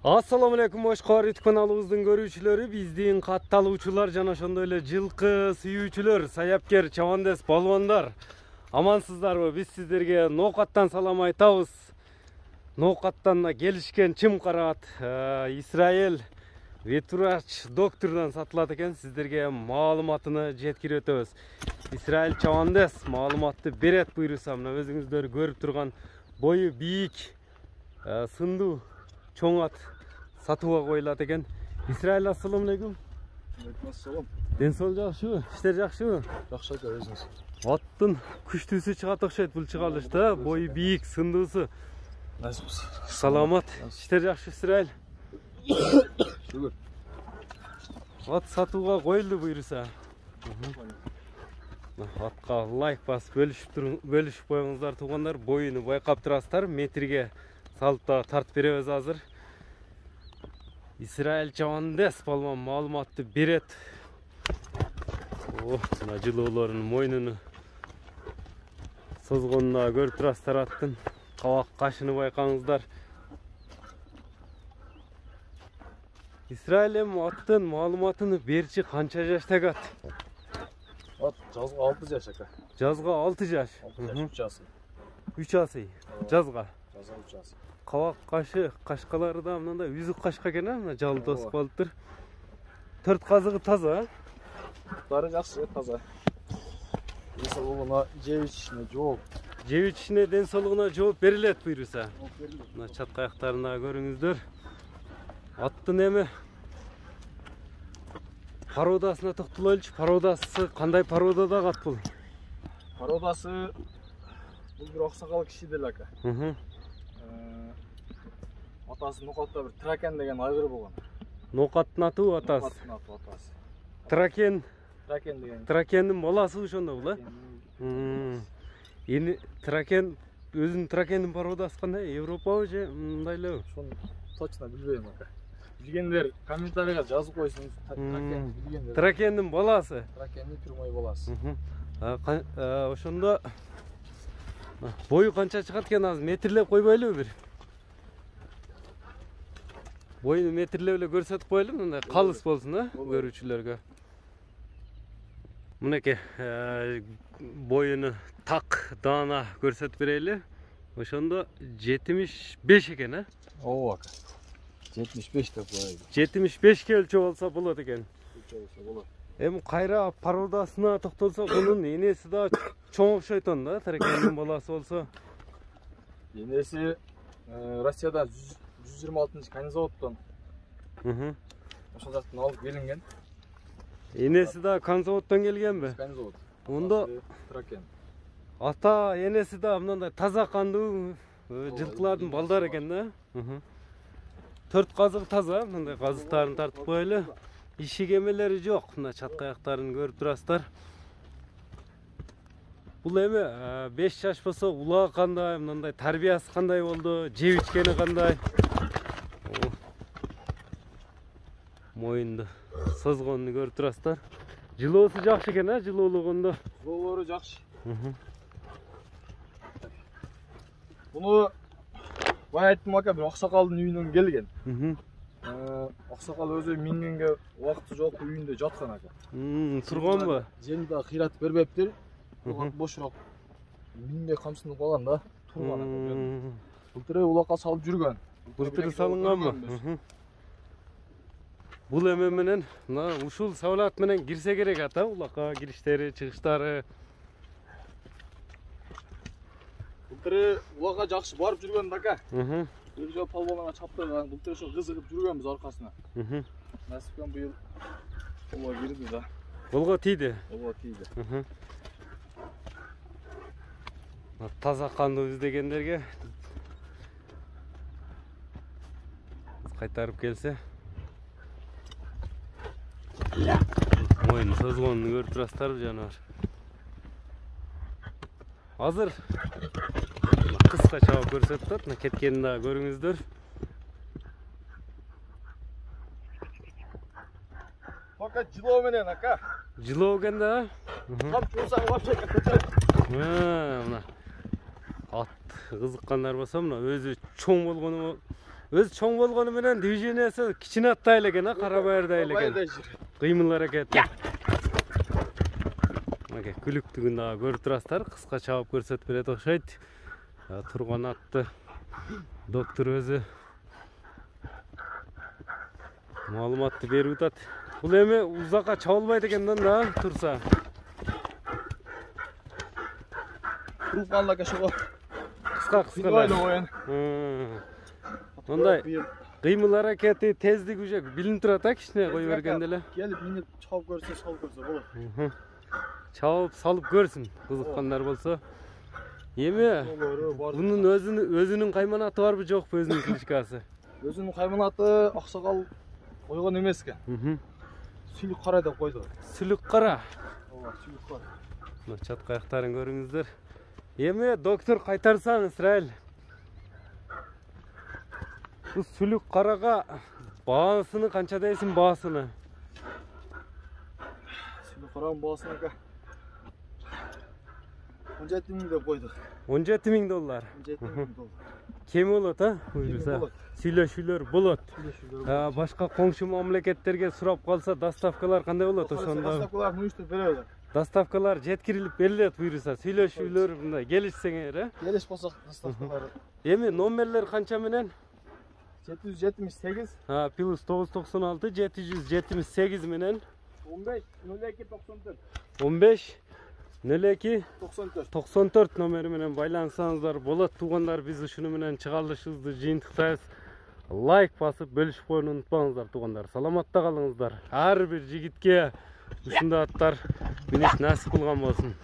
Assalamu alaikum Oşkar YouTube kanalımızın görүүчүлөрү, биздин катталуучулар жана ошондой эле жылкы сүйүүчүлөр, саяпкер, чабандес, балбандар. Амансыздарбы? Биз сиздерге ноокаттан салам айтабыз. Ноокаттан келишкен чым караат Израиль ветврач доктордан сатылат экен. Сиздерге маалыматыны жеткирип өтөбүз. Израиль чабандес маалыматты берет буйруса. Мына өзүңүздөр көрүп турган бою бийик, сындуу чоң ат сатууга коюлат экен. Израиль, ассаламу алейкум. Ассалам. Ден соол жакшыбы? Иштер жакшыбы? Жакшы ака, өзүңүз. Аттын күчтүүсү чыгат окшойт бул чыгарылышта. Бою бийик, сындуусу. Саламат. Иштер жакшы, Израиль. Шүгүр. Ат сатууга коюлду буйруса. Атка лайк басып бөлүшүп коюңуздар туугандар. Боюну байкап турасыздар. Метрге салып да тартып беребиз азыр. Израиль чабандес балбан маалыматты берет. Мына жылоолордун мойнуну созгонуна көрүп турасыздар аттын. Кабак кашыны байкаңыздар. Израиль аттын маалыматыны берчи канча жаштагы ат? Ат жазга 6 жаш ака. Жазга 6 жаш. 3 жасы. 3 жасы. Жазга. Жазга 3 жасы. Кабак кашы, кашкалары да мындай үзүк кашка экен, мына жалы тосуп калыптыр. 4 казыгы таза. Бары жакшы, таза. Ден соолугуна жебичине жооп. Жебичине ден соолугуна жооп берилет буйруса. Мына чатка аяктарына көрүңүздөр. Аттын эми пародасына токтололчу. Пародасы кандай пародадагы ат бул? Пародасы бул бир аксакал киши деле ака. Атасы Нокатта бир Тракен деген айгыр болгон. Нокаттын аты атасы. Нокаттын аты атасы. Тракен. Тракен деген. Тракендин баласы ошондо бул, Эми Тракен өзүнүн Тракендин пародасы кандай? Европабы же мындай эле? Ошону точно билбейм ака. Билгендер комментарийга жазып койсуңуз. Тракен билгендер. Тракендин баласы. Тракендин прямой баласы. Ошондо бою канча чыгат экен, азыр метрлеп койбойлубу бир? Боюну метрлеп эле көрсөтүп коелу, мындай калыс болсун, көрүүчүлөргө. Мынакей боюну так даана көрсөтүп берели. Ошондо 75 экен, Ооба ака. 75 деп коелу. 75 өлчөп алса болот экен. Болот. Эми кайра пародасына токтолсок, мунун энеси да чоң окшойтон да, Тракендин баласы болсо. Энеси Россияда 126-чы конзаводдон. Ошол жактан алып келинген. Энеси да конзаводдон келгенби? Конзавод. Ондо Тракен. ата энеси да мындай таза кандуу жылкылардын балдары экен да. 4 казыгы таза, мындай казыктарын тартып коелу. Ишик эмелери жок, мына чатка аяктарын көрүп турасыздар. Бул эми 5 жаш болсо улагы кандай, мындай тарбиясы кандай болду, жеп ичкени кандай? Моюнду созгонуну көрүп турасыздар. Жылоосу жакшы экен, жылоологондо. Жылоолору жакшы. Буну бай айттым ака, бир аксакалдын үйүнөн келген. Аксакал өзү мингенге убакыты жок, үйүндө жаткан ака. Турганбы? Жени да кыйратып бербептир. Бошураак минге камсынып калган да, турган ака. Былтыры улакка салып жүргөн. Былтыры салынганбы? Бул эме менен мына ушул сабылат менен кирсе керек ата, улакка кириштери, чыгыштары. Былтыры улакка жакшы барып жүргөн да ака. Өзү палбонага чаптырган, былтыр ошо кызыгып жүргөнбүз аркасына. Насипкен быйыл колго кирди да. Колго тийди. Колго тийди. Таза кандуу издегендерге кайтарып келсе. Моюну созгонуну көрүп турасыздар жаныбар. Азыр кыска чабып көрсөтүп атат, мына кеткенин да көрүңүздөр. Пока жылоо менен ака. Жылоо экен да. Кап чуусаң вообще көтөрүп. Мына ат кызыккандар болсо, мына өзү чоң болгону Өз чоң болгону менен движениясы кичине аттай эле экен, а карабайырдай эле экен. Кыймыл аракети. Мага күлүктүгүн дагы көрүп турасыздар, кыска чабып көрсөтүп берет окшойт. Турган атты доктор өзү маалыматты берип атат. Бул эми узакка чабылбайт экенден да турса. Туруп калды ака ошого. Кыска Ойлогон. Мындай кыймыл аракети, тездик уже билинип турат а, кичине кое бергенде эле. Келип минип чабып көрсө, салып көрсө болот. Чабып салып көрсүн, кызыккандар болсо. Эми бунун өзүнүн кайманаты барбы жокпу, өзүнүн кличкасы? Өзүнүн кайманаты аксакал койгон эмес экен. Сүлүк кара деп койду. Сүлүк кара. Ооба, сүлүк кара. Мына чатка аяктарын көрүңүздөр. Эми доктор кайтарсаң Исраил. Бу сүлүк карага баасыны канча дейсиң, баасыны? Сүлүк каранын баасы ака 17 000 деп койду. 17 000 доллар. 17 000 доллар. Кем болот, а? Буйруса. Сүйлөшүүлөр болот. Башка коңшу мамлекеттерге сурап калса, доставкалар кандай болот ошондо? Доставкалар муштуп беребиз. Доставкалар жеткирилип берилет буйруса. Сүйлөшүүлөр мындай келишсеңер, э? Келиш болсо доставкалар. Эми номерлер канча менен? 778 плюс 996 778 менен 15 02 94 15 02 94 94 номери менен байлансаңыздар болот. Туугандар, биз ушуну менен чыгарылышыбызды жыйынтыктайбыз. Лайк басып бөлүшүп коюуну унутпаңыздар туугандар. Саламатта калыңыздар. Ар бир жигитке ушундай аттар миниш насип кылган болсун.